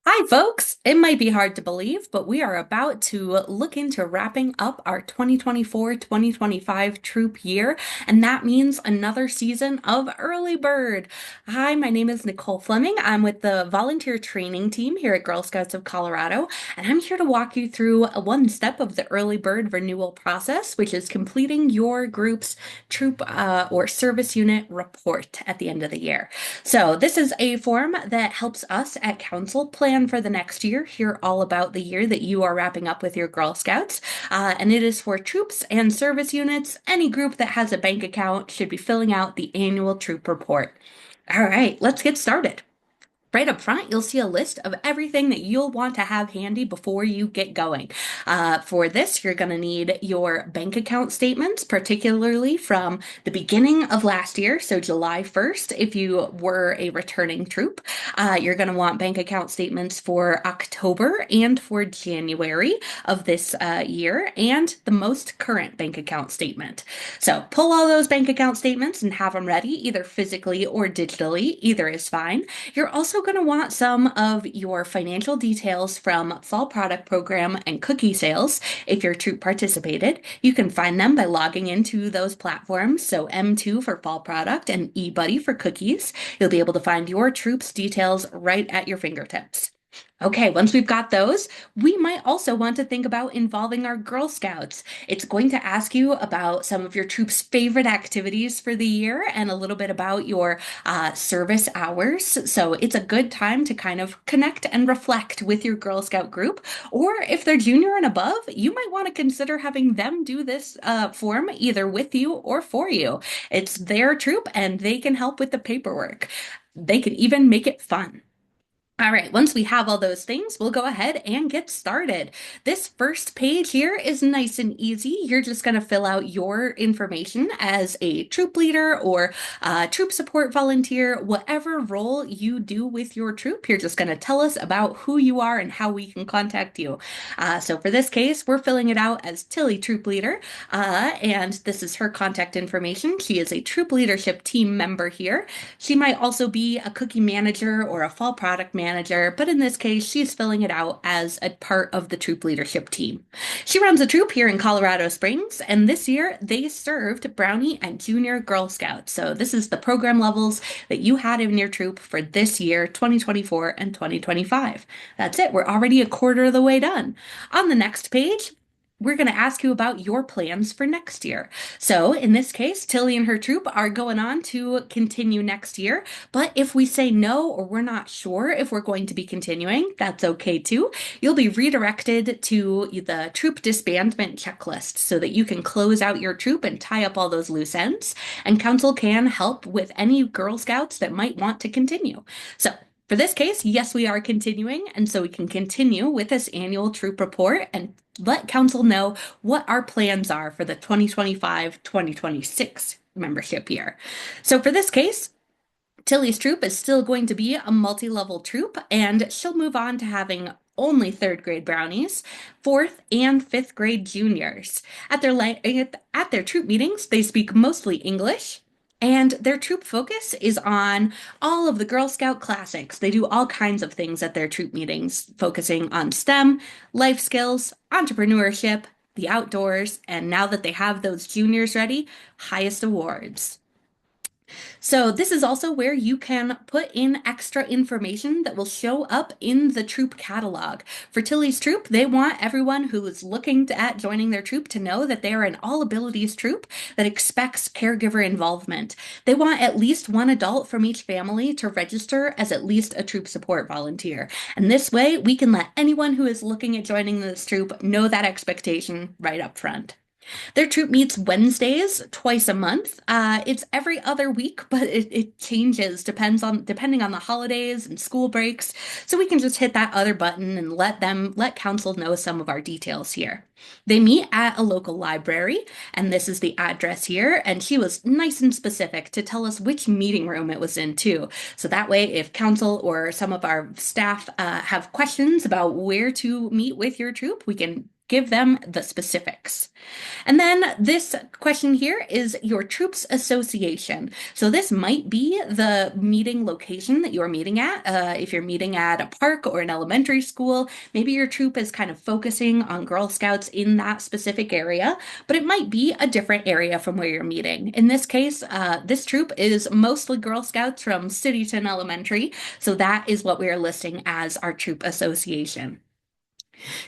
Hi, folks. It might be hard to believe, but we are about to look into wrapping up our 2024-2025 troop year, and that means another season of Early Bird. Hi, my name is Nicole Fleming. I'm with the volunteer training team here at Girl Scouts of Colorado, and I'm here to walk you through one step of the Early Bird renewal process, which is completing your group's troop or service unit report at the end of the year. So, this is a form that helps us at Council plan for the next year, hear all about the year that you are wrapping up with your Girl Scouts. And it is for troops and service units. Any group that has a bank account should be filling out the annual troop report. All right, let's get started. Right up front, you'll see a list of everything that you'll want to have handy before you get going. For this, you're going to need your bank account statements, particularly from the beginning of last year, so July 1st, if you were a returning troop. You're going to want bank account statements for October and for January of this year, and the most current bank account statement. So pull all those bank account statements and have them ready, either physically or digitally. Either is fine. You're also going to want some of your financial details from Fall Product Program and cookie sales if your troop participated. You can find them by logging into those platforms. So M2 for Fall Product and eBuddy for cookies. You'll be able to find your troop's details right at your fingertips. Okay, once we've got those, we might also want to think about involving our Girl Scouts. It's going to ask you about some of your troop's favorite activities for the year and a little bit about your service hours. So it's a good time to kind of connect and reflect with your Girl Scout group. Or if they're junior and above, you might want to consider having them do this form either with you or for you. It's their troop and they can help with the paperwork. They can even make it fun. All right, once we have all those things, we'll go ahead and get started. This first page here is nice and easy. You're just going to fill out your information as a troop leader or troop support volunteer, whatever role you do with your troop. You're just going to tell us about who you are and how we can contact you. So for this case, we're filling it out as Tilly, troop leader, and this is her contact information. She is a troop leadership team member here. She might also be a cookie manager or a fall product manager, but in this case, she's filling it out as a part of the troop leadership team. She runs a troop here in Colorado Springs, and this year they served Brownie and Junior Girl Scouts. So this is the program levels that you had in your troop for this year, 2024 and 2025. That's it. We're already a quarter of the way done. On the next page, we're going to ask you about your plans for next year. So, in this case, Tilly and her troop are going on to continue next year. But if we say no or we're not sure if we're going to be continuing, that's okay too. You'll be redirected to the troop disbandment checklist so that you can close out your troop and tie up all those loose ends. And council can help with any Girl Scouts that might want to continue. So, for this case, yes, we are continuing, and so we can continue with this annual troop report and let council know what our plans are for the 2025-2026 membership year. So for this case, Tilly's troop is still going to be a multi-level troop, and she'll move on to having only third grade brownies, fourth and fifth grade juniors. At their troop meetings, they speak mostly English. And their troop focus is on all of the Girl Scout classics. They do all kinds of things at their troop meetings, focusing on STEM, life skills, entrepreneurship, the outdoors, and now that they have those juniors ready, highest awards. So this is also where you can put in extra information that will show up in the troop catalog. For Tilly's troop, they want everyone who is looking at joining their troop to know that they are an all abilities troop that expects caregiver involvement. They want at least one adult from each family to register as at least a troop support volunteer. And this way, we can let anyone who is looking at joining this troop know that expectation right up front. Their troop meets Wednesdays twice a month. It's every other week, but it changes depending on the holidays and school breaks. So we can just hit that other button and let council know some of our details here. They meet at a local library, and this is the address here. And she was nice and specific to tell us which meeting room it was in too. So that way, if council or some of our staff have questions about where to meet with your troop, we can give them the specifics. And then this question here is your troops association. So this might be the meeting location that you're meeting at. If you're meeting at a park or an elementary school, maybe your troop is kind of focusing on Girl Scouts in that specific area, but it might be a different area from where you're meeting. In this case, this troop is mostly Girl Scouts from Cityton Elementary, so that is what we are listing as our troop association.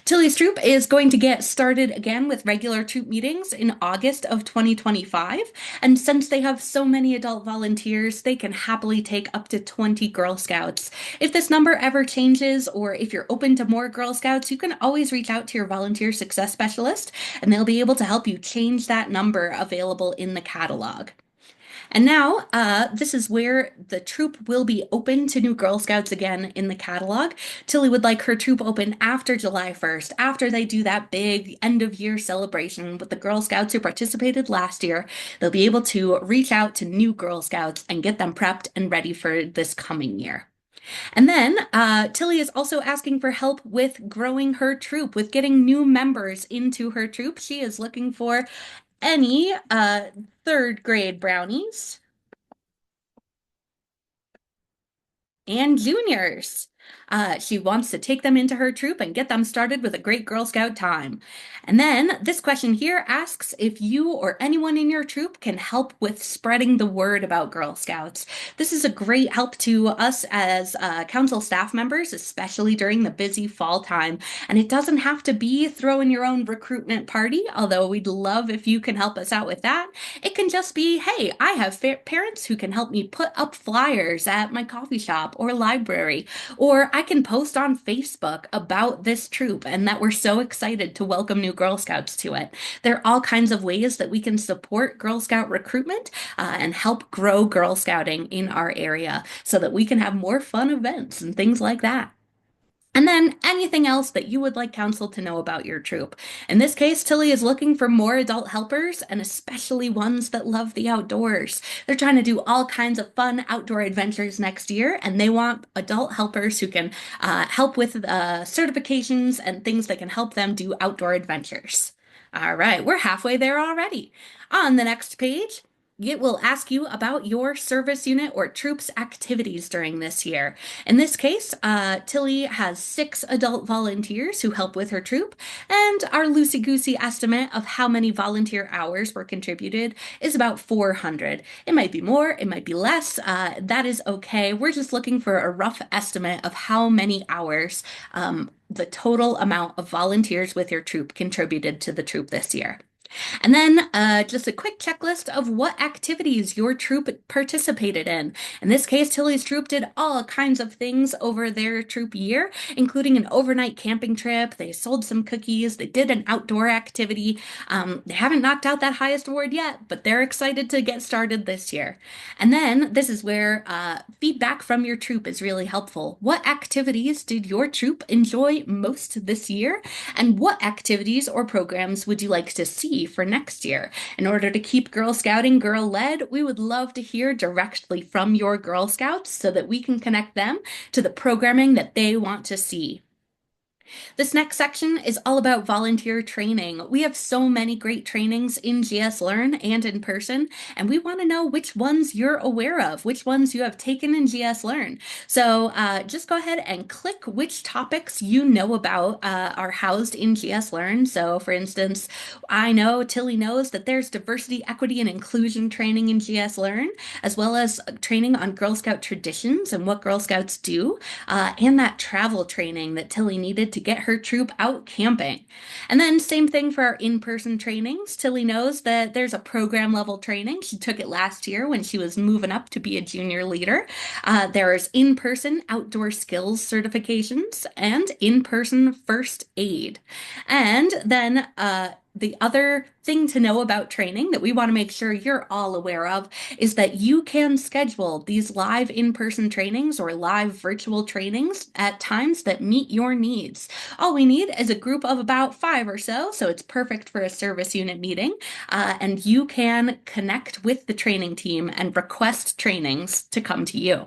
Tilly's troop is going to get started again with regular troop meetings in August of 2025. And since they have so many adult volunteers, they can happily take up to 20 Girl Scouts. If this number ever changes, or if you're open to more Girl Scouts, you can always reach out to your volunteer success specialist, and they'll be able to help you change that number available in the catalog. And now, this is where the troop will be open to new Girl Scouts again in the catalog. Tilly would like her troop open after July 1st, after they do that big end of year celebration with the Girl Scouts who participated last year. They'll be able to reach out to new Girl Scouts and get them prepped and ready for this coming year. And then Tilly is also asking for help with growing her troop, with getting new members into her troop. She is looking for any third grade brownies and juniors. She wants to take them into her troop and get them started with a great Girl Scout time. And then this question here asks if you or anyone in your troop can help with spreading the word about Girl Scouts. This is a great help to us as council staff members, especially during the busy fall time. And it doesn't have to be throwing your own recruitment party, although we'd love if you can help us out with that. It can just be, hey, I have parents who can help me put up flyers at my coffee shop or library, or I can post on Facebook about this troop and that we're so excited to welcome new Girl Scouts to it. There are all kinds of ways that we can support Girl Scout recruitment and help grow Girl Scouting in our area so that we can have more fun events and things like that. And then anything else that you would like council to know about your troop. In this case, Tilly is looking for more adult helpers and especially ones that love the outdoors. They're trying to do all kinds of fun outdoor adventures next year, and they want adult helpers who can help with certifications and things that can help them do outdoor adventures. All right, we're halfway there already. On the next page, it will ask you about your service unit or troops activities during this year. In this case, Tilly has 6 adult volunteers who help with her troop, and our loosey-goosey estimate of how many volunteer hours were contributed is about 400. It might be more, it might be less. That is okay. We're just looking for a rough estimate of how many hours the total amount of volunteers with your troop contributed to the troop this year. And then just a quick checklist of what activities your troop participated in. In this case, Tilly's troop did all kinds of things over their troop year, including an overnight camping trip. They sold some cookies. They did an outdoor activity. They haven't knocked out that highest award yet, but they're excited to get started this year. And then this is where feedback from your troop is really helpful. What activities did your troop enjoy most this year? And what activities or programs would you like to see for next year? In order to keep Girl Scouting girl-led, we would love to hear directly from your Girl Scouts so that we can connect them to the programming that they want to see. This next section is all about volunteer training. We have so many great trainings in GS Learn and in person, and we want to know which ones you're aware of, which ones you have taken in GS Learn. So just go ahead and click which topics you know about are housed in GS Learn. So for instance, I know Tilly knows that there's diversity, equity, and inclusion training in GS Learn, as well as training on Girl Scout traditions and what Girl Scouts do, and that travel training that Tilly needed to get her troop out camping. And then same thing for our in-person trainings. Tilly knows that there's a program level training. She took it last year when she was moving up to be a junior leader. There's in-person outdoor skills certifications and in-person first aid. And then the other thing to know about training that we want to make sure you're all aware of is that you can schedule these live in-person trainings or live virtual trainings at times that meet your needs. All we need is a group of about 5 or so it's perfect for a service unit meeting, and you can connect with the training team and request trainings to come to you.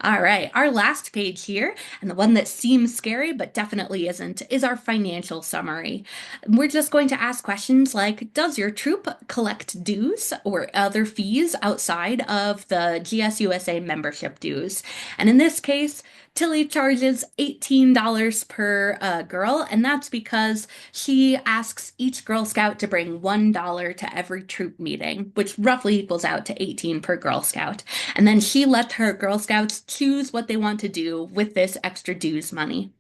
All right, our last page here, and the one that seems scary but definitely isn't, is our financial summary. We're just going to ask questions like, does your troop collect dues or other fees outside of the GSUSA membership dues? And in this case, Tilly charges $18 per girl, and that's because she asks each Girl Scout to bring $1 to every troop meeting, which roughly equals out to 18 per Girl Scout. And then she let her Girl Scouts choose what they want to do with this extra dues money.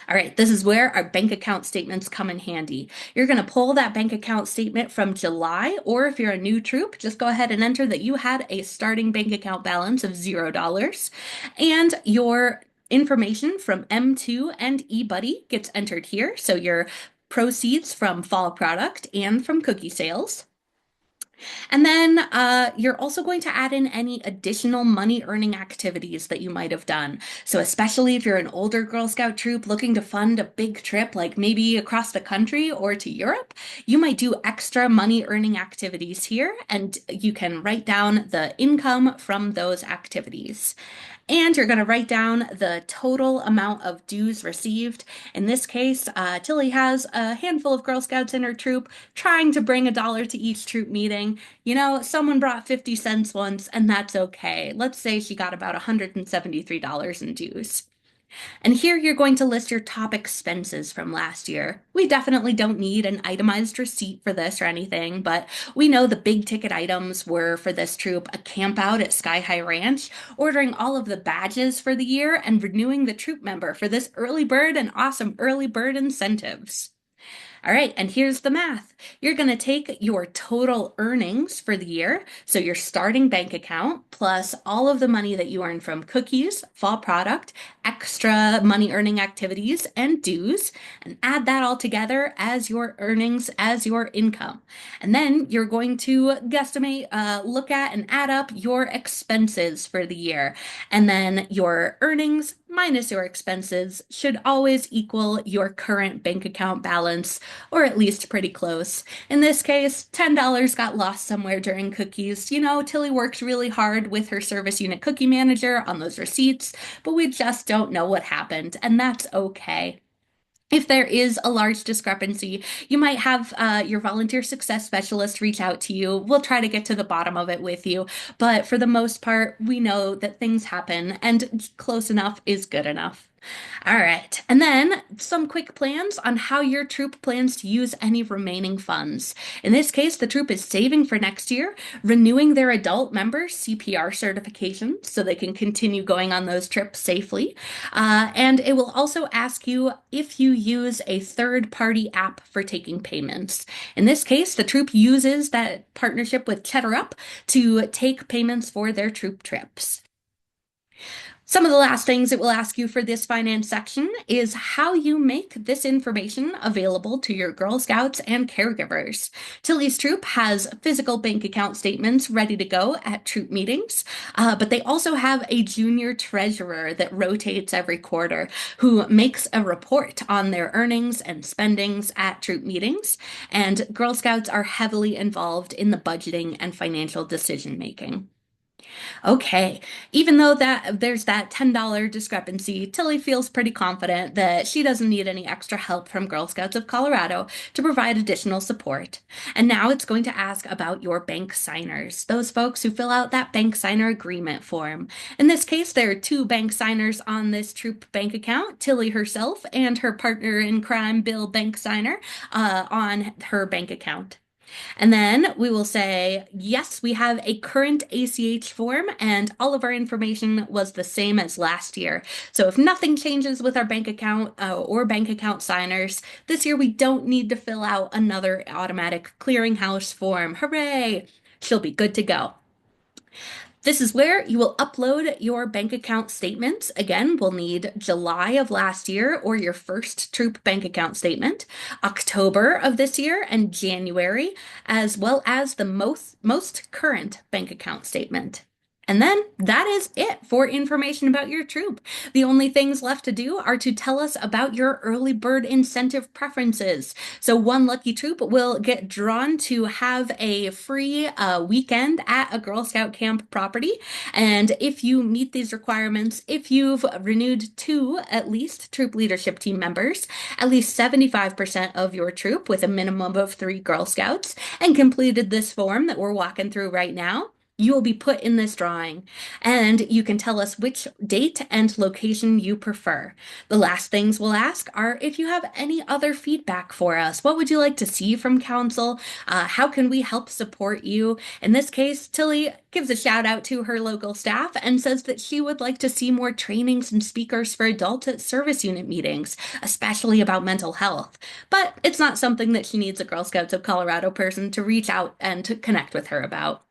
All right, this is where our bank account statements come in handy. You're going to pull that bank account statement from July, or if you're a new troop, just go ahead and enter that you had a starting bank account balance of $0. And your information from M2 and eBuddy gets entered here. So your proceeds from fall product and from cookie sales. And then you're also going to add in any additional money earning activities that you might have done. So, especially if you're an older Girl Scout troop looking to fund a big trip, like maybe across the country or to Europe, you might do extra money earning activities here, and you can write down the income from those activities. And you're going to write down the total amount of dues received. In this case, Tilly has a handful of Girl Scouts in her troop trying to bring $1 to each troop meeting. You know, someone brought 50 cents once, and that's okay. Let's say she got about $173 in dues. And here you're going to list your top expenses from last year. We definitely don't need an itemized receipt for this or anything, but we know the big ticket items were for this troop a camp out at Sky High Ranch, ordering all of the badges for the year, and renewing the troop member for this early bird and awesome early bird incentives. All right, and here's the math. You're going to take your total earnings for the year, so your starting bank account, plus all of the money that you earn from cookies, fall product, extra money earning activities, and dues, and add that all together as your earnings, as your income. And then you're going to guesstimate, look at, and add up your expenses for the year. And then your earnings minus your expenses should always equal your current bank account balance, or at least pretty close. In this case, $10 got lost somewhere during cookies. You know, Tilly worked really hard with her service unit cookie manager on those receipts, but we just don't know what happened, and that's okay. If there is a large discrepancy, you might have your volunteer success specialist reach out to you. We'll try to get to the bottom of it with you. But for the most part, we know that things happen and close enough is good enough. All right. And then some quick plans on how your troop plans to use any remaining funds. In this case, the troop is saving for next year, renewing their adult members' CPR certifications so they can continue going on those trips safely. And it will also ask you if you use a third-party app for taking payments. In this case, the troop uses that partnership with CheddarUp to take payments for their troop trips. Some of the last things it will ask you for this finance section is how you make this information available to your Girl Scouts and caregivers. Tilly's troop has physical bank account statements ready to go at troop meetings, but they also have a junior treasurer that rotates every quarter who makes a report on their earnings and spendings at troop meetings, and Girl Scouts are heavily involved in the budgeting and financial decision making. Okay, even though that there's that $10 discrepancy, Tilly feels pretty confident that she doesn't need any extra help from Girl Scouts of Colorado to provide additional support. And now it's going to ask about your bank signers, those folks who fill out that bank signer agreement form. In this case, there are two bank signers on this troop bank account, Tilly herself and her partner in crime, Bill Bank Signer, on her bank account. And then we will say, yes, we have a current ACH form and all of our information was the same as last year. So if nothing changes with our bank account or bank account signers, this year we don't need to fill out another automatic clearinghouse form. Hooray! She'll be good to go. This is where you will upload your bank account statements. Again, we'll need July of last year or your first troop bank account statement, October of this year, and January, as well as the most current bank account statement. And then that is it for information about your troop. The only things left to do are to tell us about your early bird incentive preferences. So, one lucky troop will get drawn to have a free weekend at a Girl Scout camp property. And if you meet these requirements, if you've renewed two at least troop leadership team members, at least 75% of your troop with a minimum of three Girl Scouts, and completed this form that we're walking through right now, you will be put in this drawing, and you can tell us which date and location you prefer. The last things we'll ask are if you have any other feedback for us. What would you like to see from council? How can we help support you? In this case, Tilly gives a shout out to her local staff and says that she would like to see more trainings and speakers for adults at service unit meetings, especially about mental health. But it's not something that she needs a Girl Scouts of Colorado person to reach out and to connect with her about.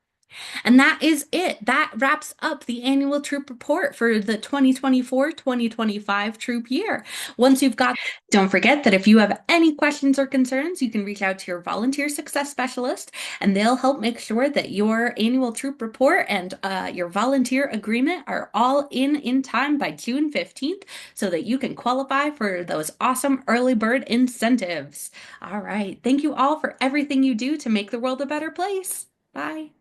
And that is it. That wraps up the annual troop report for the 2024-2025 troop year. Once you've got, don't forget that if you have any questions or concerns, you can reach out to your volunteer success specialist and they'll help make sure that your annual troop report and your volunteer agreement are all in time by June 15th so that you can qualify for those awesome early bird incentives. All right. Thank you all for everything you do to make the world a better place. Bye.